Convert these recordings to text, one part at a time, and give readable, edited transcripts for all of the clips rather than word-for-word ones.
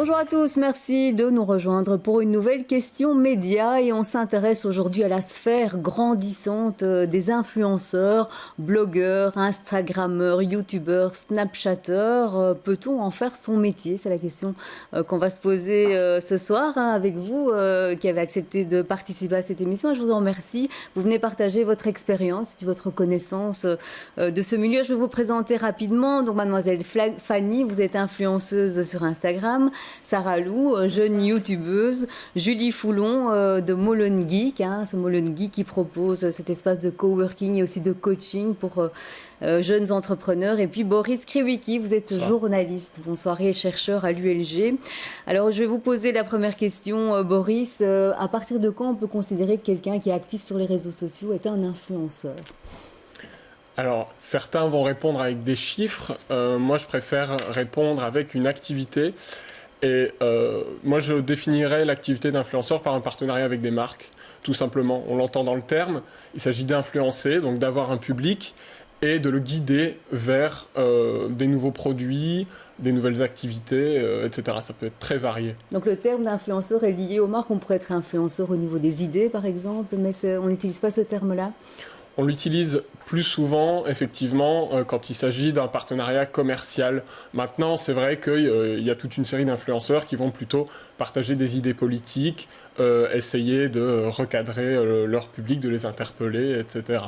Bonjour à tous, merci de nous rejoindre pour une nouvelle question média et on s'intéresse aujourd'hui à la sphère grandissante des influenceurs, blogueurs, instagrammeurs, youtubeurs, snapchatteurs. Peut-on en faire son métier? C'est la question qu'on va se poser ce soir avec vous qui avez accepté de participer à cette émission. Je vous en remercie. Vous venez partager votre expérience et votre connaissance de ce milieu. Je vais vous présenter rapidement. Donc mademoiselle Fanny, vous êtes influenceuse sur Instagram. Sarah Lou, jeune youtubeuse, Julie Foulon de Molon Geek, ce Molon Geek qui propose cet espace de coworking et aussi de coaching pour jeunes entrepreneurs. Et puis Boris Kriwicki, vous êtes journaliste, bonsoir, et chercheur à l'ULG. Alors je vais vous poser la première question, Boris. À partir de quand on peut considérer que quelqu'un qui est actif sur les réseaux sociaux est un influenceur ? Alors, certains vont répondre avec des chiffres. Moi, je préfère répondre avec une activité. Et moi, je définirais l'activité d'influenceur par un partenariat avec des marques, tout simplement. On l'entend dans le terme. Il s'agit d'influencer, donc d'avoir un public et de le guider vers des nouveaux produits, des nouvelles activités, etc. Ça peut être très varié. Donc le terme d'influenceur est lié aux marques. On pourrait être influenceur au niveau des idées, par exemple, mais on n'utilise pas ce terme-là. On l'utilise plus souvent, effectivement, quand il s'agit d'un partenariat commercial. Maintenant, c'est vrai qu'il y a toute une série d'influenceurs qui vont plutôt partager des idées politiques, essayer de recadrer leur public, de les interpeller, etc.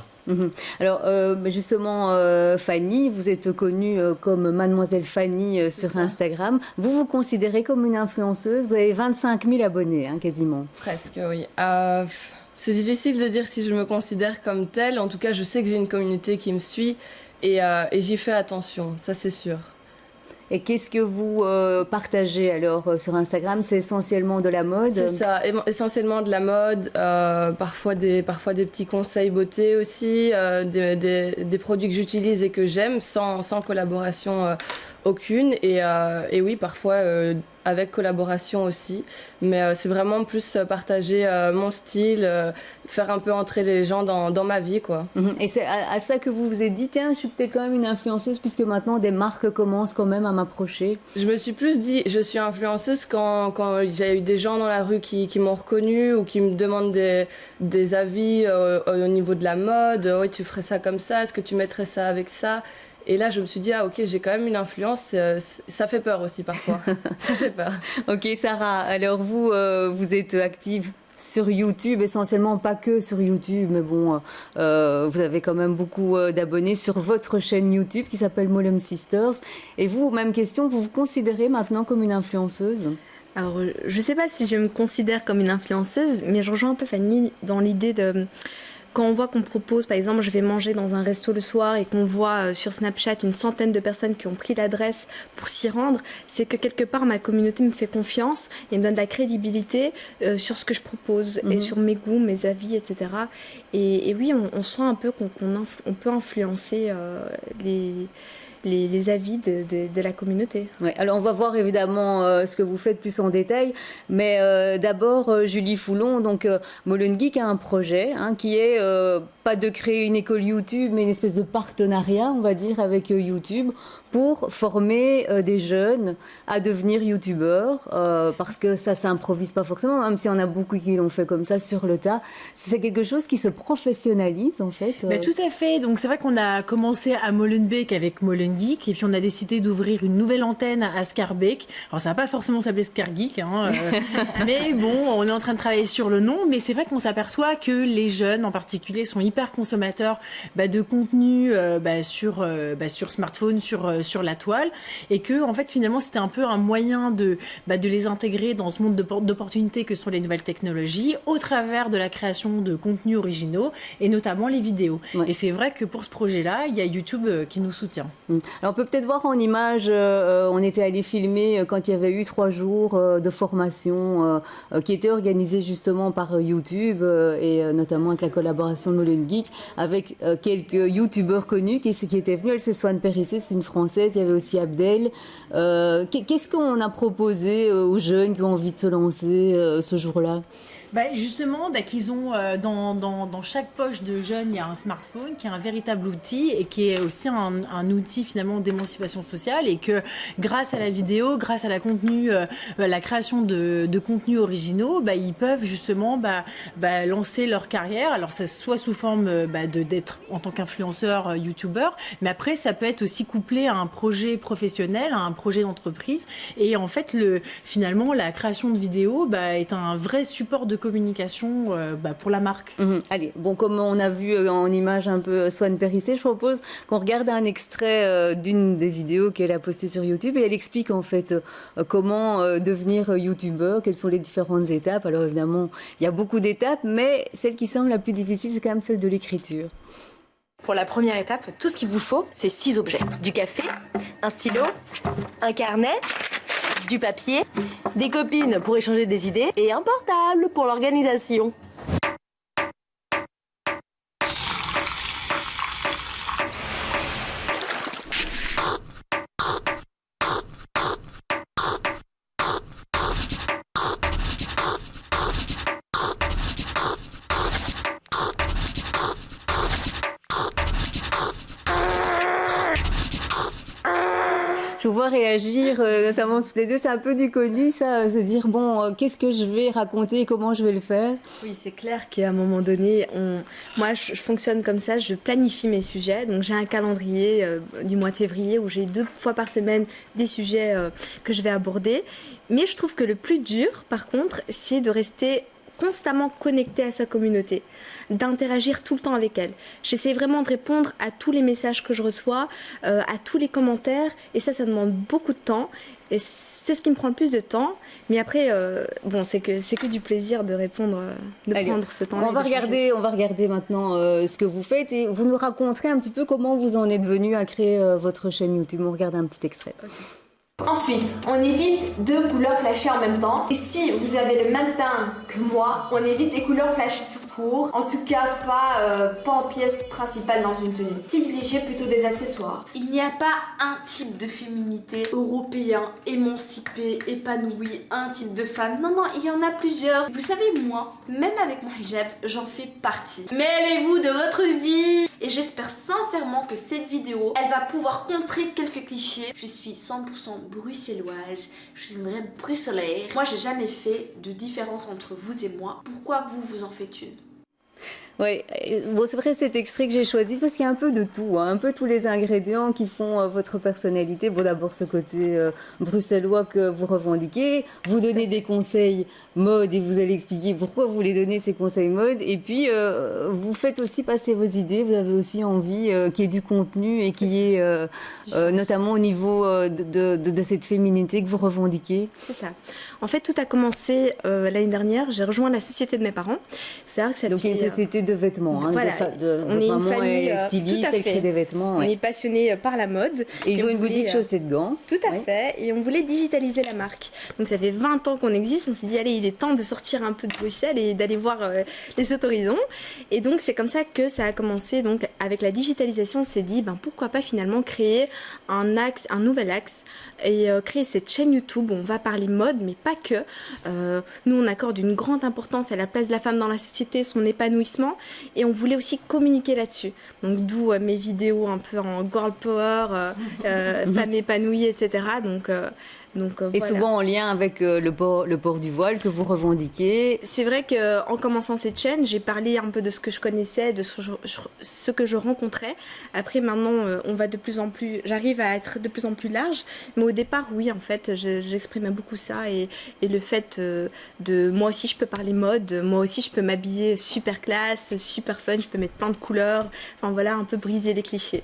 Alors, justement, Fanny, vous êtes connue comme Mademoiselle Fanny sur Instagram. Vous vous considérez comme une influenceuse. Vous avez 25 000 abonnés, quasiment. Presque, oui. C'est difficile de dire si je me considère comme telle. En tout cas, je sais que j'ai une communauté qui me suit et j'y fais attention, ça c'est sûr. Et qu'est-ce que vous partagez alors sur Instagram? C'est essentiellement de la mode? C'est ça, essentiellement de la mode, parfois des petits conseils beauté aussi, des produits que j'utilise et que j'aime sans collaboration aucune. Et oui, parfois avec collaboration aussi. Mais c'est vraiment plus partager mon style, faire un peu entrer les gens dans ma vie, quoi. Et c'est à ça que vous vous êtes dit, tiens, je suis peut-être quand même une influenceuse puisque maintenant des marques commencent quand même à m'approcher. Je me suis plus dit, je suis influenceuse quand j'ai eu des gens dans la rue qui m'ont reconnue ou qui me demandent des avis au niveau de la mode. Oui, tu ferais ça comme ça, est-ce que tu mettrais ça avec ça? Et là, je me suis dit, ah ok, j'ai quand même une influence, ça fait peur aussi parfois. Ça fait peur. Ok, Sarah, alors vous, vous êtes active sur YouTube, essentiellement pas que sur YouTube, mais bon, vous avez quand même beaucoup d'abonnés sur votre chaîne YouTube qui s'appelle Molum Sisters. Et vous, même question, vous vous considérez maintenant comme une influenceuse ? Alors, je sais pas si je me considère comme une influenceuse, mais je rejoins un peu Fanny dans l'idée de... Quand on voit qu'on propose, par exemple, je vais manger dans un resto le soir et qu'on voit sur Snapchat une centaine de personnes qui ont pris l'adresse pour s'y rendre, c'est que quelque part ma communauté me fait confiance et me donne de la crédibilité sur ce que je propose et sur mes goûts, mes avis, etc. Et oui, on sent un peu qu'on peut influencer les avis de la communauté. Ouais, alors on va voir évidemment ce que vous faites plus en détail, mais d'abord Julie Foulon, donc Molon Geek a un projet qui est pas de créer une école YouTube, mais une espèce de partenariat, on va dire, avec YouTube pour former des jeunes à devenir youtubeurs, parce que ça s'improvise pas forcément, même si on a beaucoup qui l'ont fait comme ça sur le tas. C'est quelque chose qui se professionnalise en fait. Mais tout à fait. Donc c'est vrai qu'on a commencé à Molenbeek avec Molon Geek et puis on a décidé d'ouvrir une nouvelle antenne à Schaerbeek. Alors ça va pas forcément s'appeler Schaergeek, mais bon, on est en train de travailler sur le nom. Mais c'est vrai qu'on s'aperçoit que les jeunes en particulier sont hyper consommateurs de contenu sur smartphone, sur la toile, et que en fait finalement c'était un peu un moyen de les intégrer dans ce monde d'opportunités que sont les nouvelles technologies au travers de la création de contenus originaux et notamment les vidéos. Ouais. Et c'est vrai que pour ce projet-là, il y a YouTube qui nous soutient. Alors on peut peut-être voir en image, on était allé filmer quand il y avait eu 3 jours de formation qui étaient organisés justement par YouTube et notamment avec la collaboration de Molon Geek avec quelques youtubeurs connus qui étaient venus. Elle, c'est Swan Périssé, c'est une Française. Il y avait aussi Abdel. Qu'est-ce qu'on a proposé aux jeunes qui ont envie de se lancer ce jour-là ? Justement, qu'ils ont dans chaque poche de jeunes, il y a un smartphone qui est un véritable outil et qui est aussi un outil finalement d'émancipation sociale, et que grâce à la vidéo, grâce à la création de contenus originaux, ils peuvent justement lancer leur carrière. Alors ça soit sous forme d'être en tant qu'influenceur, youtubeur, mais après ça peut être aussi couplé à un projet professionnel, à un projet d'entreprise. Et en fait, finalement, la création de vidéos est un vrai support de communication pour la marque. Allez, bon, comme on a vu en image un peu Swan Périssé, je propose qu'on regarde un extrait d'une des vidéos qu'elle a postées sur YouTube, et elle explique en fait comment devenir youtubeur, quelles sont les différentes étapes. Alors évidemment, il y a beaucoup d'étapes, mais celle qui semble la plus difficile, c'est quand même celle de l'écriture. Pour la première étape, tout ce qu'il vous faut, c'est 6 objets. Du café, un stylo, un carnet, du papier, des copines pour échanger des idées et un portable pour l'organisation. Je vous vois réagir, notamment toutes les deux. C'est un peu du connu, ça, se dire, bon, qu'est-ce que je vais raconter, comment je vais le faire? Oui, c'est clair qu'à un moment donné, moi, je fonctionne comme ça, je planifie mes sujets. Donc, j'ai un calendrier du mois de février où j'ai 2 fois par semaine des sujets que je vais aborder. Mais je trouve que le plus dur, par contre, c'est de rester constamment connecté à sa communauté, d'interagir tout le temps avec elle. J'essaie vraiment de répondre à tous les messages que je reçois, à tous les commentaires, et ça demande beaucoup de temps, et c'est ce qui me prend le plus de temps. Mais après, c'est que du plaisir de répondre, prendre ce temps-là. On va regarder maintenant ce que vous faites, et vous nous raconterez un petit peu comment vous en êtes venu à créer votre chaîne YouTube. On regarde un petit extrait. Okay. Ensuite, on évite 2 couleurs flashées en même temps. Et si vous avez le même teint que moi, on évite les couleurs flashées tout court. En tout cas, pas en pièce principale dans une tenue. Privilégiez plutôt des accessoires. Il n'y a pas un type de féminité européen, émancipé, épanoui, un type de femme. Non, il y en a plusieurs. Vous savez, moi, même avec mon hijab, j'en fais partie. Mêlez-vous de votre vie. Et j'espère sincèrement que cette vidéo, elle va pouvoir contrer quelques clichés. Je suis 100% bruxelloise, je suis une vraie bruxellaire. Moi, j'ai jamais fait de différence entre vous et moi. Pourquoi vous en faites une? Oui, bon, c'est vrai, cet extrait que j'ai choisi parce qu'il y a un peu de tout, un peu tous les ingrédients qui font votre personnalité. Bon, d'abord ce côté bruxellois que vous revendiquez, vous donnez des conseils mode et vous allez expliquer pourquoi vous voulez donner ces conseils mode, et puis vous faites aussi passer vos idées, vous avez aussi envie qu'il y ait du contenu et qu'il y ait notamment au niveau de cette féminité que vous revendiquez. C'est ça. En fait, tout a commencé l'année dernière, j'ai rejoint la société de mes parents. C'est-à-dire que donc il y a une société de vêtements, voilà, on est une famille styliste, elle crée des vêtements. On est passionné par la mode. Et ils ont une boutique chaussettes gants. Tout à fait, et on voulait digitaliser la marque. Donc ça fait 20 ans qu'on existe, on s'est dit allez, il est temps de sortir un peu de Bruxelles et d'aller voir les autres horizons. Et donc c'est comme ça que ça a commencé. Donc avec la digitalisation, on s'est dit pourquoi pas finalement créer un nouvel axe, et créer cette chaîne YouTube où on va parler mode, mais pas que. Nous on accorde une grande importance à la place de la femme dans la société, son épanouissement, et on voulait aussi communiquer là-dessus. Donc d'où mes vidéos un peu en girl power, femme épanouie, etc. Et voilà. Souvent en lien avec le port du voile que vous revendiquez. C'est vrai qu'en commençant cette chaîne, j'ai parlé un peu de ce que je connaissais, de ce que je rencontrais. Après, maintenant, j'arrive à être de plus en plus large. Mais au départ, oui, en fait, j'exprimais beaucoup ça. Et le fait de moi aussi, je peux parler mode, moi aussi, je peux m'habiller super classe, super fun, je peux mettre plein de couleurs. Enfin voilà, un peu briser les clichés.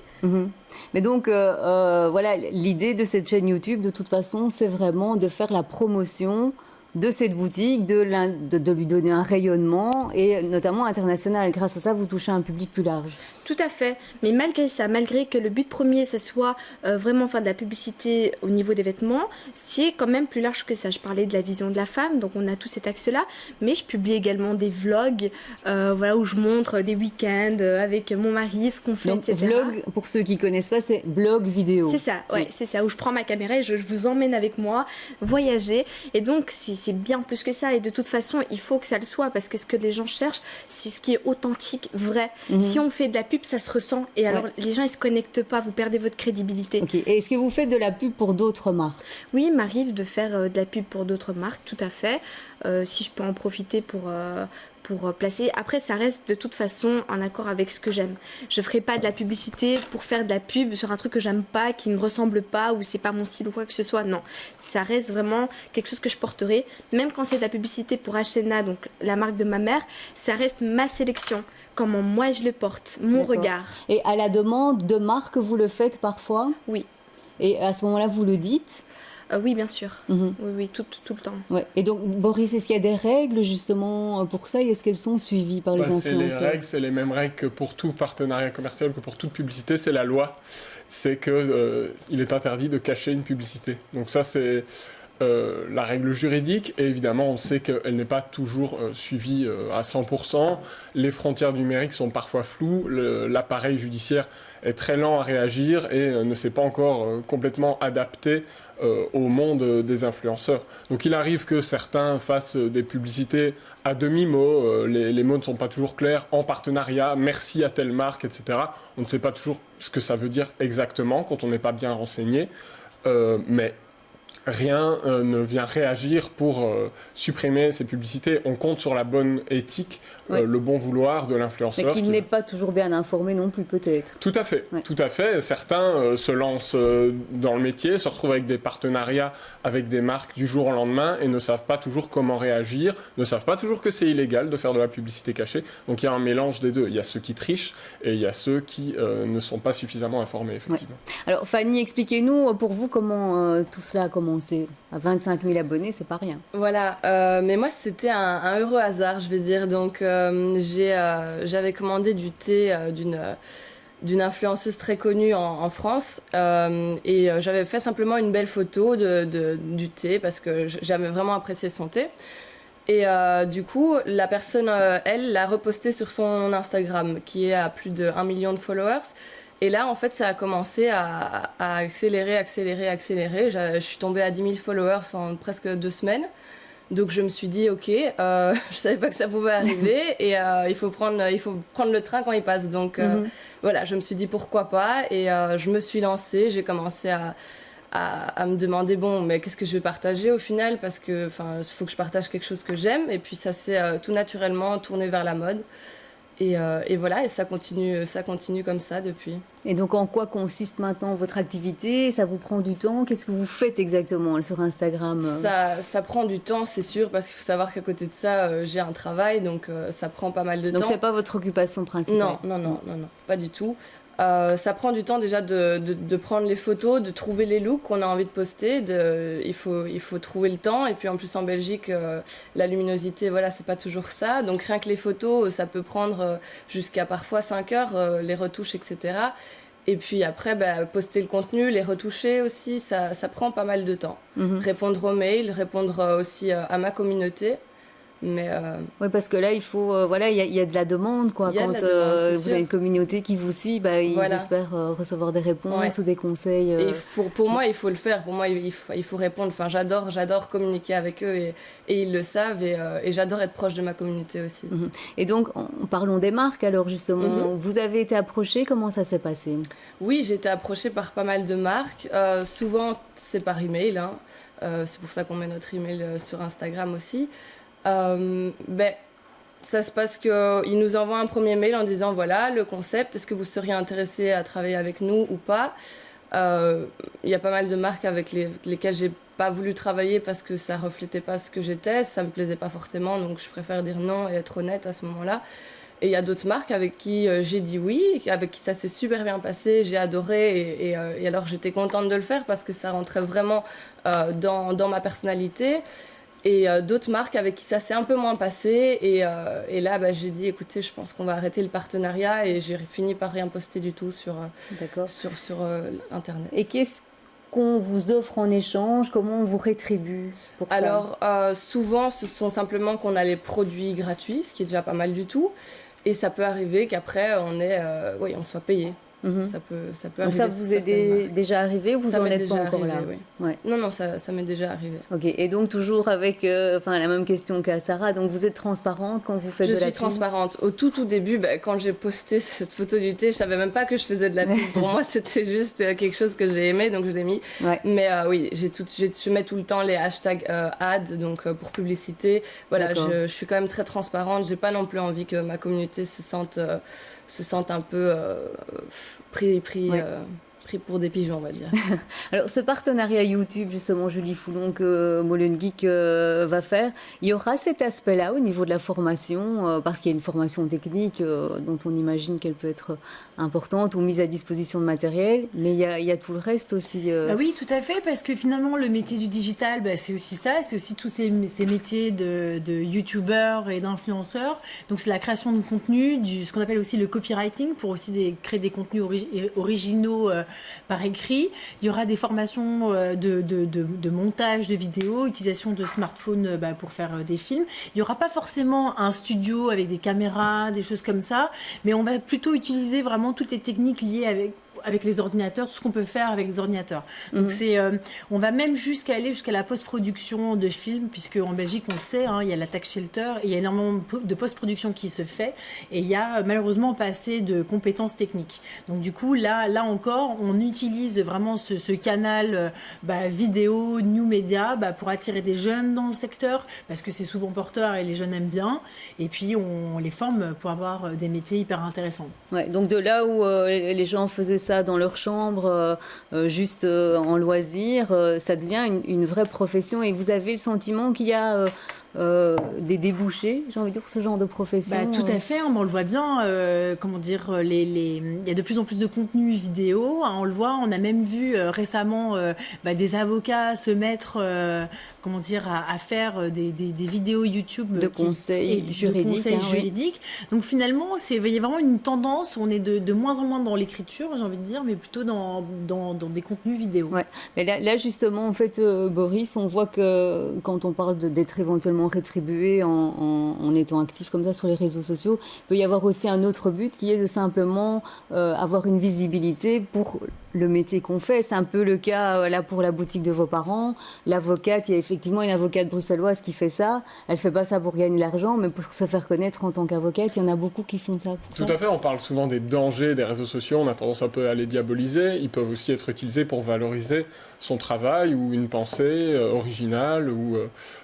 Mais donc, voilà, l'idée de cette chaîne YouTube, de toute façon, c'est vraiment de faire la promotion de cette boutique, de lui donner un rayonnement, et notamment international. Grâce à ça, vous touchez un public plus large. Tout à fait, mais malgré ça, malgré que le but premier, ce soit vraiment faire de la publicité au niveau des vêtements, c'est quand même plus large que ça. Je parlais de la vision de la femme, donc on a tout cet axe-là, mais je publie également des vlogs voilà, où je montre des week-ends avec mon mari, ce qu'on fait, donc, etc. Vlog, pour ceux qui ne connaissent pas, c'est blog vidéo. C'est ça, ouais, c'est ça, où je prends ma caméra et je vous emmène avec moi voyager. Et donc, c'est bien plus que ça. Et de toute façon, il faut que ça le soit, parce que ce que les gens cherchent, c'est ce qui est authentique, vrai. Si on fait de la pub, ça se ressent. Et alors, les gens, ils se connectent pas, vous perdez votre crédibilité. Ok. Et est-ce que vous faites de la pub pour d'autres marques? Oui, il m'arrive de faire de la pub pour d'autres marques, tout à fait. Si je peux en profiter pour placer. Après, ça reste de toute façon en accord avec ce que j'aime. Je ferai pas de la publicité pour faire de la pub sur un truc que j'aime pas, qui ne me ressemble pas, ou c'est pas mon style ou quoi que ce soit. Non, ça reste vraiment quelque chose que je porterai. Même quand c'est de la publicité pour H&A, donc la marque de ma mère, ça reste ma sélection. Comment moi je le porte, mon regard. Et à la demande de marque, vous le faites parfois? Oui. Et à ce moment-là, vous le dites? Oui, bien sûr. Oui, tout le temps. Ouais. Et donc, Boris, est-ce qu'il y a des règles justement pour ça, et est-ce qu'elles sont suivies par les influenceurs? C'est les mêmes règles que pour tout partenariat commercial, que pour toute publicité, c'est la loi. C'est que il est interdit de cacher une publicité. Donc ça, c'est la règle juridique, et évidemment, on sait qu'elle n'est pas toujours suivie à 100%. Les frontières numériques sont parfois floues, l'appareil judiciaire est très lent à réagir et ne s'est pas encore complètement adapté au monde des influenceurs. Donc il arrive que certains fassent des publicités à demi-mot, les mots ne sont pas toujours clairs, en partenariat, merci à telle marque, etc. On ne sait pas toujours ce que ça veut dire exactement quand on n'est pas bien renseigné, mais rien ne vient réagir pour supprimer ces publicités. On compte sur la bonne éthique, le bon vouloir de l'influenceur. Mais qui n'est pas toujours bien informé non plus, peut-être. Tout à fait, tout à fait. Certains se lancent dans le métier, se retrouvent avec des partenariats avec des marques du jour au lendemain et ne savent pas toujours comment réagir, ne savent pas toujours que c'est illégal de faire de la publicité cachée. Donc il y a un mélange des deux. Il y a ceux qui trichent et il y a ceux qui ne sont pas suffisamment informés, effectivement. Alors Fanny, expliquez-nous pour vous comment tout cela a commencé. À 25 000 abonnés, c'est pas rien. Voilà, mais moi c'était un heureux hasard, je vais dire. Donc j'avais commandé du thé d'une influenceuse très connue en France, et j'avais fait simplement une belle photo du thé parce que j'avais vraiment apprécié son thé. Et du coup, la personne, elle, l'a reposté sur son Instagram, qui est à plus de 1 million de followers. Et là, en fait, ça a commencé à accélérer. Je suis tombée à 10 000 followers en presque 2 semaines. Donc, je me suis dit, OK, je savais pas que ça pouvait arriver et il faut prendre le train quand il passe. Donc, voilà, je me suis dit, pourquoi pas. Et je me suis lancée. J'ai commencé à me demander, bon, mais qu'est-ce que je vais partager au final? Parce que, il faut que je partage quelque chose que j'aime. Et puis, ça s'est tout naturellement tourné vers la mode. Et voilà, et ça continue comme ça depuis. Et donc, en quoi consiste maintenant votre activité? Ça vous prend du temps? Qu'est-ce que vous faites exactement sur Instagram? Ça prend du temps, c'est sûr, parce qu'il faut savoir qu'à côté de ça, j'ai un travail, donc ça prend pas mal de temps. Donc, c'est pas votre occupation principale? Non, pas du tout. Ça prend du temps déjà de prendre les photos, de trouver les looks qu'on a envie de poster. Il faut trouver le temps. Et puis en plus en Belgique, la luminosité, voilà, c'est pas toujours ça. Donc rien que les photos, ça peut prendre jusqu'à parfois 5 heures, les retouches, etc. Et puis après, poster le contenu, les retoucher aussi, ça prend pas mal de temps. Répondre aux mails, répondre aussi à ma communauté. Mais oui, parce que là, il faut, il y a de la demande, quoi. Quand vous avez une communauté qui vous suit, ils espèrent recevoir des réponses ou des conseils. Et pour moi, il faut le faire. Pour moi, il faut répondre. Enfin, j'adore communiquer avec eux et ils le savent. Et j'adore être proche de ma communauté aussi. Et donc, parlons des marques. Alors justement, vous avez été approchée. Comment ça s'est passé? Oui, j'ai été approchée par pas mal de marques. Souvent, c'est par email. C'est pour ça qu'on met notre email sur Instagram aussi. Ça se passe qu'ils nous envoient un premier mail en disant voilà le concept, est-ce que vous seriez intéressé à travailler avec nous ou pas? Il y a pas mal de marques avec lesquelles j'ai pas voulu travailler parce que ça reflétait pas ce que j'étais, ça me plaisait pas forcément, donc je préfère dire non et être honnête à ce moment-là. Et il y a d'autres marques avec qui j'ai dit oui, avec qui ça s'est super bien passé, j'ai adoré et alors j'étais contente de le faire parce que ça rentrait vraiment dans ma personnalité. Et d'autres marques avec qui ça s'est un peu moins passé. Et là, j'ai dit, écoutez, je pense qu'on va arrêter le partenariat. Et j'ai fini par rien poster du tout sur Internet. Et qu'est-ce qu'on vous offre en échange? Comment on vous rétribue pour ça? Alors, souvent, ce sont simplement qu'on a les produits gratuits, ce qui est déjà pas mal du tout. Et ça peut arriver qu'après, on soit payé. Ça peut Donc arriver. ça vous est déjà arrivé, vous en êtes pas encore là? Oui. Ouais. Non, ça m'est déjà arrivé. Ok, et donc toujours avec la même question qu'à Sarah, donc vous êtes transparente quand vous faites de la pub? Je suis transparente. Au tout début, quand j'ai posté cette photo du thé, je savais même pas que je faisais de la pub. Pour moi, c'était juste quelque chose que j'ai aimé, donc je vous ai mis. Ouais. Mais oui, je mets tout le temps les hashtags ad, donc pour publicité. Voilà, je suis quand même très transparente. J'ai pas non plus envie que ma communauté se sente un peu pris pour des pigeons, on va dire. Alors, ce partenariat YouTube, justement, Julie Foulon, que Molengeek va faire, il y aura cet aspect-là au niveau de la formation, parce qu'il y a une formation technique dont on imagine qu'elle peut être importante ou mise à disposition de matériel, mais il y a tout le reste aussi. Oui, tout à fait, parce que finalement, le métier du digital, c'est aussi ça, c'est aussi tous ces métiers de YouTubeurs et d'influenceurs. Donc, c'est la création de contenu, ce qu'on appelle aussi le copywriting, pour aussi créer des contenus originaux par écrit. Il y aura des formations de montage de vidéos, utilisation de smartphones pour faire des films. Il n'y aura pas forcément un studio avec des caméras, des choses comme ça, mais on va plutôt utiliser vraiment toutes les techniques liées avec les ordinateurs, tout ce qu'on peut faire avec les ordinateurs. Donc on va même aller jusqu'à la post-production de films, puisque en Belgique, on le sait, il y a la tax shelter, et il y a énormément de post-production qui se fait, et il y a malheureusement pas assez de compétences techniques. Donc du coup, là encore, on utilise vraiment ce canal vidéo, new media, pour attirer des jeunes dans le secteur, parce que c'est souvent porteur et les jeunes aiment bien, et puis on les forme pour avoir des métiers hyper intéressants. Ouais, donc de là où les gens faisaient ça dans leur chambre, juste en loisir, ça devient une vraie profession. Et vous avez le sentiment qu'il y a des débouchés, j'ai envie de dire, pour ce genre de profession? Tout à fait, on le voit bien. Il y a de plus en plus de contenu vidéo. On le voit, on a même vu récemment des avocats se mettre à faire des vidéos YouTube de conseils juridiques. Donc finalement, il y a vraiment une tendance où on est de moins en moins dans l'écriture, j'ai envie de dire, mais plutôt dans des contenus vidéo. Ouais. Mais là justement, en fait, Boris, on voit que quand on parle d'être éventuellement rétribué en étant actif comme ça sur les réseaux sociaux, il peut y avoir aussi un autre but qui est de simplement avoir une visibilité pour le métier qu'on fait. C'est un peu le cas là pour la boutique de vos parents. L'avocate, il y a effectivement une avocate bruxelloise qui fait ça. Elle fait pas ça pour gagner de l'argent, mais pour se faire connaître en tant qu'avocate. Il y en a beaucoup qui font ça. Tout à fait. On parle souvent des dangers des réseaux sociaux. On a tendance un peu à les diaboliser. Ils peuvent aussi être utilisés pour valoriser son travail ou une pensée originale.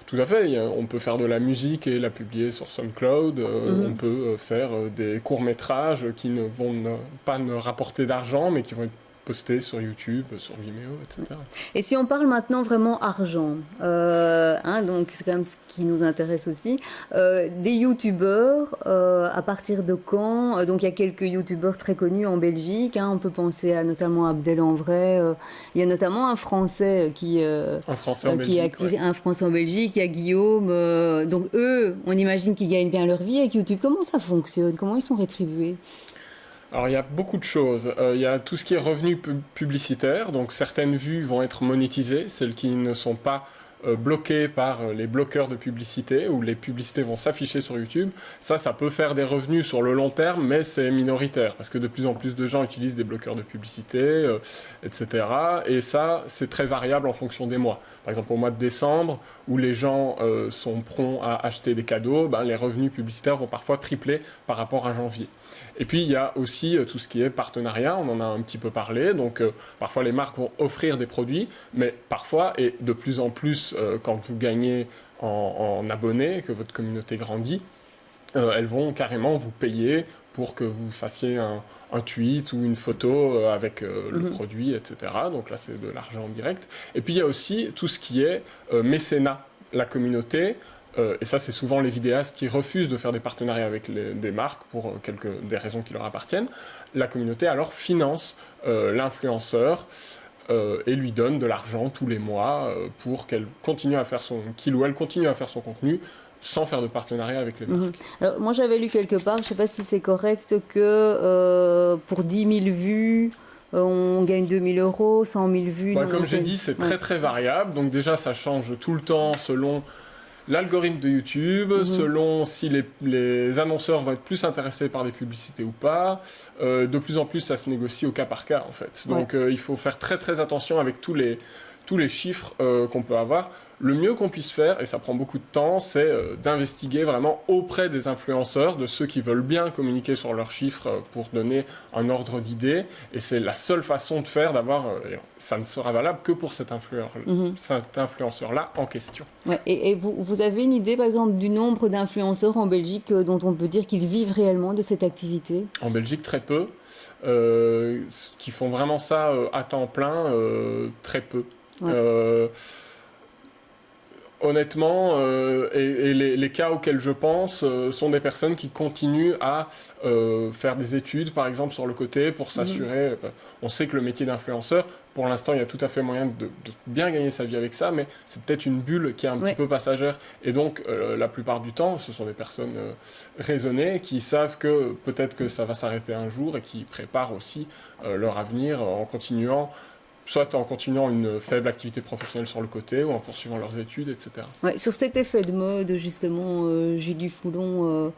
Tout à fait. On peut faire de la musique et la publier sur SoundCloud. On peut faire des courts-métrages qui ne vont pas nous rapporter d'argent, mais qui vont être postés sur YouTube, sur Vimeo, etc. Et si on parle maintenant vraiment argent, donc c'est quand même ce qui nous intéresse aussi, des youtubeurs, à partir de quand? Donc il y a quelques youtubeurs très connus en Belgique, on peut penser notamment à Abdel en vrai, il y a notamment un Français qui est actif, un Français en Belgique, il y a Guillaume, donc eux, on imagine qu'ils gagnent bien leur vie avec YouTube. Comment ça fonctionne? Comment ils sont rétribués? Alors, il y a beaucoup de choses. Il y a tout ce qui est revenu publicitaire. Donc, certaines vues vont être monétisées, celles qui ne sont pas bloquées par les bloqueurs de publicité, où les publicités vont s'afficher sur YouTube. Ça peut faire des revenus sur le long terme, mais c'est minoritaire, parce que de plus en plus de gens utilisent des bloqueurs de publicité, etc. Et ça, c'est très variable en fonction des mois. Par exemple, au mois de décembre, où les gens sont prompts à acheter des cadeaux, les revenus publicitaires vont parfois tripler par rapport à janvier. Et puis, il y a aussi tout ce qui est partenariat, on en a un petit peu parlé. Donc, parfois, les marques vont offrir des produits, mais parfois, et de plus en plus, quand vous gagnez en abonnés, que votre communauté grandit, elles vont carrément vous payer pour que vous fassiez un tweet ou une photo avec le produit, etc. Donc là, c'est de l'argent direct. Et puis, il y a aussi tout ce qui est mécénat, la communauté. Et ça, c'est souvent les vidéastes qui refusent de faire des partenariats avec des marques pour des raisons qui leur appartiennent. La communauté, alors, finance l'influenceur et lui donne de l'argent tous les mois pour qu'elle continue à faire qu'il ou elle continue à faire son contenu sans faire de partenariat avec les marques. Alors, moi, j'avais lu quelque part, je ne sais pas si c'est correct, que pour 10 000 vues, on gagne 2 000 €, 100 000 vues. Comme j'ai dit, c'est très très variable. Donc déjà, ça change tout le temps selon l'algorithme de YouTube, selon si les annonceurs vont être plus intéressés par des publicités ou pas. De plus en plus, ça se négocie au cas par cas, en fait. Donc il faut faire très très attention avec tous les chiffres qu'on peut avoir. Le mieux qu'on puisse faire, et ça prend beaucoup de temps, c'est d'investiguer vraiment auprès des influenceurs, de ceux qui veulent bien communiquer sur leurs chiffres pour donner un ordre d'idée. Et c'est la seule façon de faire, ça ne sera valable que pour cet influenceur-là en question. Ouais, et vous avez une idée, par exemple, du nombre d'influenceurs en Belgique dont on peut dire qu'ils vivent réellement de cette activité? En Belgique, très peu. Qui font vraiment ça à temps plein, très peu. Ouais. Honnêtement, les cas auxquels je pense sont des personnes qui continuent à faire des études, par exemple, sur le côté pour s'assurer. On sait que le métier d'influenceur, pour l'instant, il y a tout à fait moyen de bien gagner sa vie avec ça, mais c'est peut-être une bulle qui est un petit peu passagère. Et donc, la plupart du temps, ce sont des personnes raisonnées qui savent que peut-être que ça va s'arrêter un jour et qui préparent aussi leur avenir en continuant une faible activité professionnelle sur le côté ou en poursuivant leurs études, etc. Ouais, sur cet effet de mode, justement, Julie Foulon,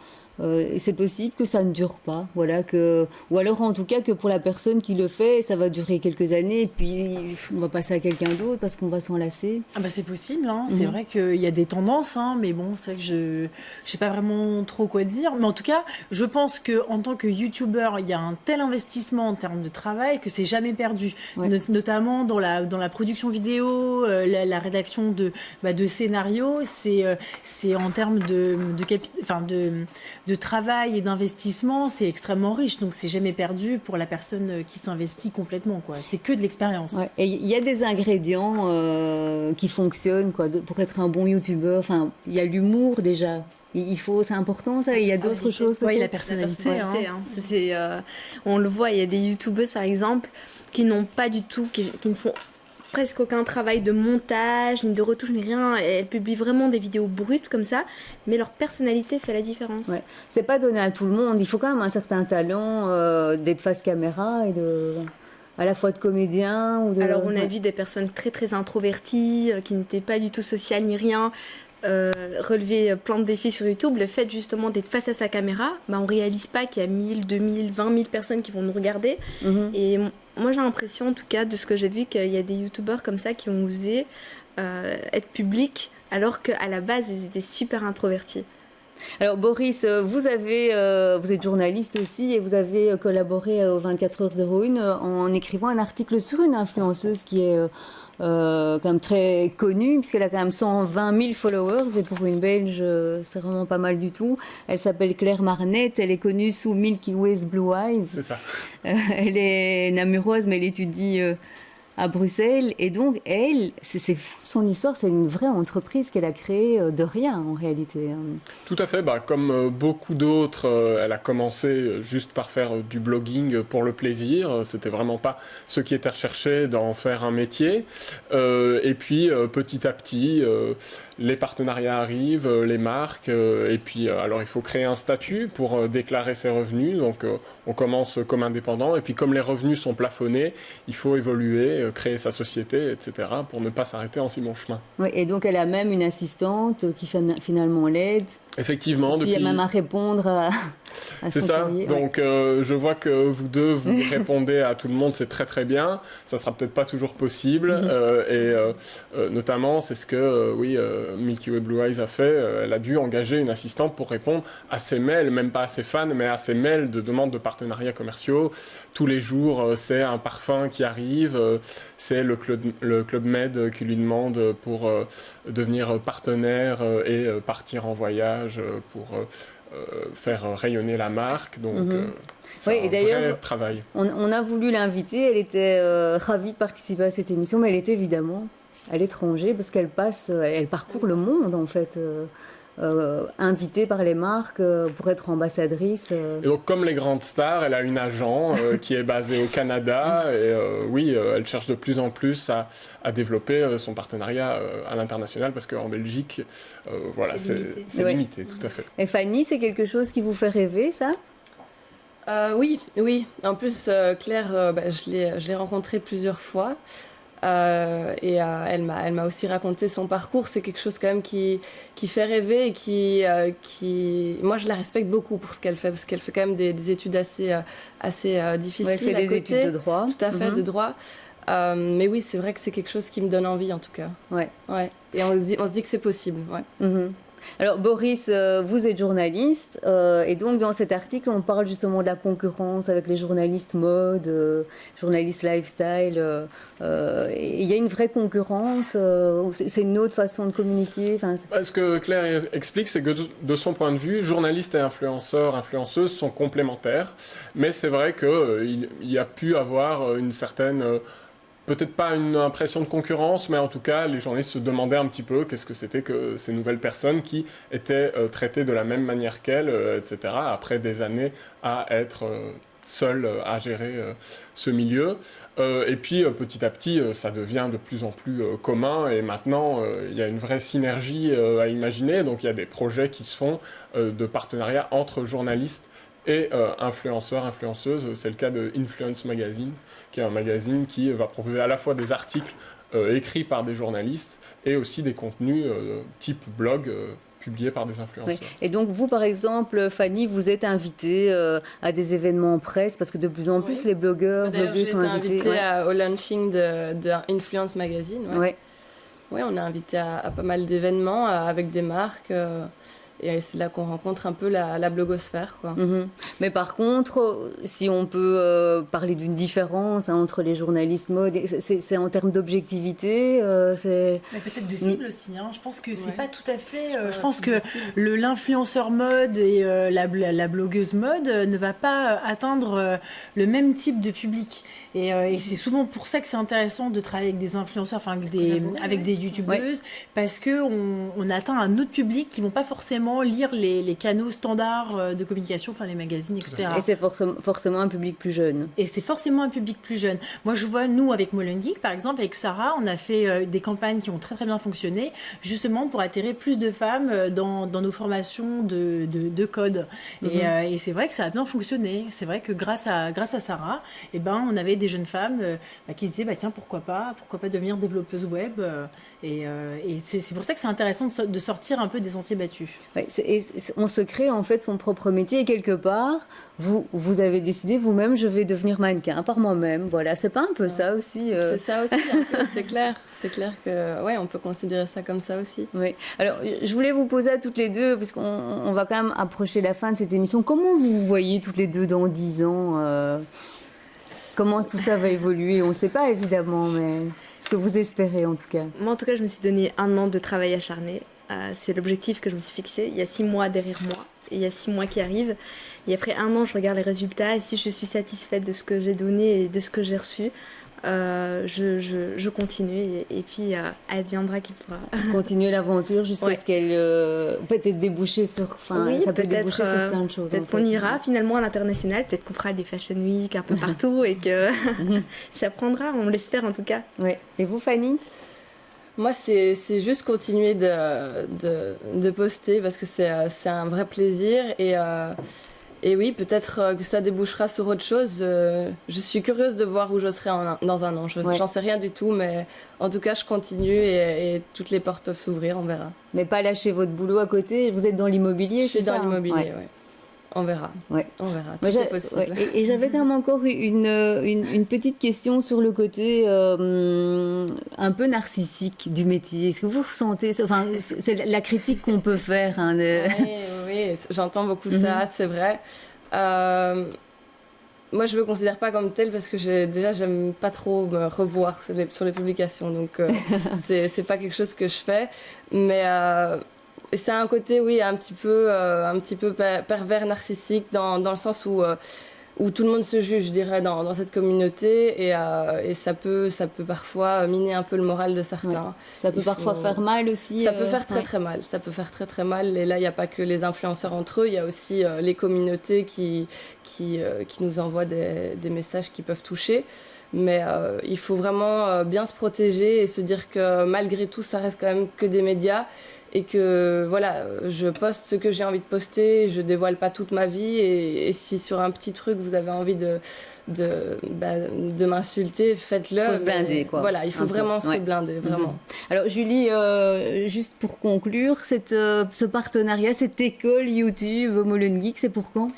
c'est possible que ça ne dure pas, ou alors en tout cas que pour la personne qui le fait, ça va durer quelques années et puis on va passer à quelqu'un d'autre parce qu'on va s'en lasser. C'est possible, hein. C'est vrai qu'il y a des tendances, hein, mais bon, c'est vrai que je sais pas vraiment trop quoi dire. Mais en tout cas, je pense qu'en tant que youtubeur, il y a un tel investissement en termes de travail que c'est jamais perdu, notamment dans la production vidéo, la rédaction de scénarios, c'est en termes de travail et d'investissement, c'est extrêmement riche. Donc, c'est jamais perdu pour la personne qui s'investit complètement, quoi. C'est que de l'expérience. Ouais. Et il y a des ingrédients qui fonctionnent, pour être un bon youtubeur. Enfin, il y a l'humour, déjà. C'est important, ça. Il y a d'autres choses. Oui, la personnalité. On le voit, il y a des youtubeuses, par exemple, qui n'ont pas du tout, qui ne font presque aucun travail de montage, ni de retouche, ni rien. Elles publient vraiment des vidéos brutes comme ça, mais leur personnalité fait la différence. Ouais. C'est pas donné à tout le monde. Il faut quand même un certain talent d'être face caméra et à la fois de comédien. Alors on a vu des personnes très très introverties, qui n'étaient pas du tout sociales ni rien, relever plein de défis sur YouTube. Le fait justement d'être face à sa caméra, on réalise pas qu'il y a 1000, 2000, 20 000 personnes qui vont nous regarder. Et moi j'ai l'impression en tout cas de ce que j'ai vu qu'il y a des youtubeurs comme ça qui ont osé être publics alors qu'à la base ils étaient super introvertis. Alors Boris, vous êtes journaliste aussi et vous avez collaboré au 24h01 en écrivant un article sur une influenceuse qui est quand même très connue puisqu'elle a quand même 120 000 followers et pour une Belge c'est vraiment pas mal du tout. Elle s'appelle Claire Marnette, elle est connue sous Milky Way's Blue Eyes. C'est ça. Elle est namuroise mais elle étudie à Bruxelles. Et donc, elle, c'est fou son histoire, c'est une vraie entreprise qu'elle a créée de rien en réalité. Tout à fait, comme beaucoup d'autres, elle a commencé juste par faire du blogging pour le plaisir. C'était vraiment pas ce qui était recherché d'en faire un métier. Et puis, petit à petit, les partenariats arrivent, les marques, et puis alors il faut créer un statut pour déclarer ses revenus. Donc, on commence comme indépendant, et puis comme les revenus sont plafonnés, il faut évoluer, créer sa société, etc., pour ne pas s'arrêter en si bon chemin. Oui, et donc elle a même une assistante qui finalement l'aide. Effectivement. Il y a même à répondre à c'est ça. Courrier. Donc je vois que vous deux, vous répondez à tout le monde, c'est très très bien. Ça sera peut-être pas toujours possible. Et notamment, c'est ce que Milky Way Blue Eyes a fait. Elle a dû engager une assistante pour répondre à ses mails, même pas à ses fans, mais à ses mails de demande de partenariats commerciaux. Tous les jours, c'est un parfum qui arrive. C'est le Club Med qui lui demande pour devenir partenaire et partir en voyage pour faire rayonner la marque. Donc, c'est un vrai travail. On a voulu l'inviter. Elle était ravie de participer à cette émission, mais elle est évidemment à l'étranger parce qu'elle parcourt le monde en fait. invitée par les marques pour être ambassadrice. Et donc, comme les grandes stars, elle a une agent qui est basée au Canada. Et oui, elle cherche de plus en plus à développer son partenariat à l'international parce qu'en Belgique, voilà, c'est limité, tout à fait. Et Fanny, c'est quelque chose qui vous fait rêver, ça? Oui. En plus, Claire, je l'ai rencontrée plusieurs fois. Elle m'a aussi raconté son parcours. C'est quelque chose quand même qui fait rêver et moi je la respecte beaucoup pour ce qu'elle fait parce qu'elle fait quand même des études assez difficiles. Elle fait des études de droit. Tout à fait, de droit. Mais oui, c'est vrai que c'est quelque chose qui me donne envie en tout cas. Ouais. Et on se dit que c'est possible. Ouais. Alors Boris, vous êtes journaliste et donc dans cet article on parle justement de la concurrence avec les journalistes mode, journalistes lifestyle. Il y a une vraie concurrence, c'est une autre façon de communiquer. Ce que Claire explique, c'est que de son point de vue, journalistes et influenceurs, influenceuses sont complémentaires, mais c'est vrai qu'il y a pu avoir une certaine... peut-être pas une impression de concurrence, mais en tout cas, les journalistes se demandaient un petit peu qu'est-ce que c'était que ces nouvelles personnes qui étaient traitées de la même manière qu'elles, etc., après des années à être seules à gérer ce milieu. Et puis, petit à petit, ça devient de plus en plus commun, et maintenant, il y a une vraie synergie à imaginer. Donc, il y a des projets qui se font de partenariat entre journalistes et influenceurs, influenceuses. C'est le cas de Influence Magazine, qui est un magazine qui va proposer à la fois des articles écrits par des journalistes et aussi des contenus type blog publiés par des influenceurs. Oui. Et donc vous, par exemple, Fanny, vous êtes invitée à des événements presse parce que de plus en plus les blogueurs, blogueuses sont invités. J'ai été invitée au launching de Influence Magazine. Oui, on est invité à pas mal d'événements avec des marques. Et c'est là qu'on rencontre un peu la blogosphère, quoi. Mais par contre, si on peut parler d'une différence entre les journalistes mode, c'est en termes d'objectivité, mais peut-être de cible aussi. Je pense que c'est pas tout à fait. Je pense que l'influenceur mode et la blogueuse mode ne va pas atteindre le même type de public. Et c'est souvent pour ça que c'est intéressant de travailler avec des influenceurs, avec des youtubeuses, parce que on atteint un autre public qui vont pas forcément lire les canaux standards de communication, les magazines, etc. Et c'est forcément un public plus jeune. Moi, je vois, nous, avec Molen Geek, par exemple, avec Sarah, on a fait des campagnes qui ont très, très bien fonctionné, justement pour attirer plus de femmes dans nos formations de code. Et c'est vrai que ça a bien fonctionné. C'est vrai que grâce à Sarah, on avait des jeunes femmes qui se disaient, tiens, pourquoi pas devenir développeuse web. Et c'est pour ça que c'est intéressant de sortir un peu des sentiers battus. On se crée en fait son propre métier et quelque part, vous avez décidé vous-même, je vais devenir mannequin par moi-même. Voilà, c'est pas un peu ça aussi C'est ça aussi, c'est clair. C'est clair que on peut considérer ça comme ça aussi. Oui. Alors, je voulais vous poser à toutes les deux, parce qu'on va quand même approcher la fin de cette émission. Comment vous voyez toutes les deux dans 10 ans Comment tout ça va évoluer? On ne sait pas évidemment, mais ce que vous espérez en tout cas. Moi en tout cas, je me suis donné 1 an de travail acharné. C'est l'objectif que je me suis fixé. Il y a 6 mois derrière moi et il y a 6 mois qui arrivent. Et après 1 an, je regarde les résultats et si je suis satisfaite de ce que j'ai donné et de ce que j'ai reçu, je continue et puis adviendra qui pourra. Continuer l'aventure jusqu'à ce qu'elle peut-être déboucher sur... ça peut déboucher sur plein de choses. Peut-être qu'on ira finalement à l'international, peut-être qu'on fera des fashion week un peu partout et que ça prendra, on l'espère en tout cas. Oui. Et vous, Fanny? Moi, c'est juste continuer de poster parce que c'est un vrai plaisir et oui, peut-être que ça débouchera sur autre chose. Je suis curieuse de voir où je serai dans 1 an. J'en sais rien du tout, mais en tout cas, je continue et toutes les portes peuvent s'ouvrir, on verra. Mais pas lâcher votre boulot à côté. Vous êtes dans l'immobilier, c'est ça? Je suis dans l'immobilier, oui. On verra. On verra. Tout est possible. Et j'avais quand même encore une petite question sur le côté un peu narcissique du métier. Est-ce que vous ressentez ça? C'est la critique qu'on peut faire. Oui, j'entends beaucoup ça, c'est vrai. Moi, je me considère pas comme telle parce que j'aime pas trop me revoir sur les publications. Donc, c'est pas quelque chose que je fais. Mais... c'est un côté, un petit peu pervers, narcissique, dans le sens où où tout le monde se juge, je dirais, dans cette communauté, et ça peut parfois miner un peu le moral de certains. Ouais. Ça peut parfois faire mal aussi. Ça peut faire très mal. Ça peut faire très mal. Et là, il n'y a pas que les influenceurs entre eux, il y a aussi les communautés qui nous envoient des messages qui peuvent toucher. Mais il faut vraiment bien se protéger et se dire que malgré tout, ça reste quand même que des médias. Et que voilà, je poste ce que j'ai envie de poster, je dévoile pas toute ma vie, et si sur un petit truc vous avez envie de m'insulter, faites-le. Il faut se blinder, quoi. Voilà, il faut vraiment se blinder, vraiment. Alors Julie, juste pour conclure, ce partenariat, cette école YouTube Molen Geek, c'est pour quand ?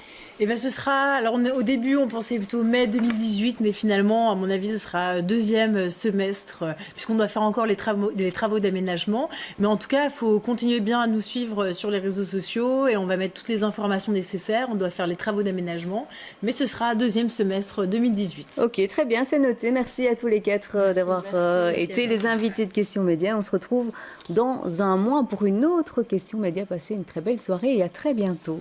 Et ben ce sera, alors au début on pensait plutôt mai 2018, mais finalement à mon avis ce sera deuxième semestre, puisqu'on doit faire encore les travaux d'aménagement. Mais en tout cas il faut continuer bien à nous suivre sur les réseaux sociaux, et on va mettre toutes les informations nécessaires. On doit faire les travaux d'aménagement, mais ce sera deuxième semestre 2018. Ok, très bien, c'est noté. Merci à tous les quatre d'avoir été les invités de Questions Média. On se retrouve dans un mois pour une autre Question Média. Passez une très belle soirée et à très bientôt.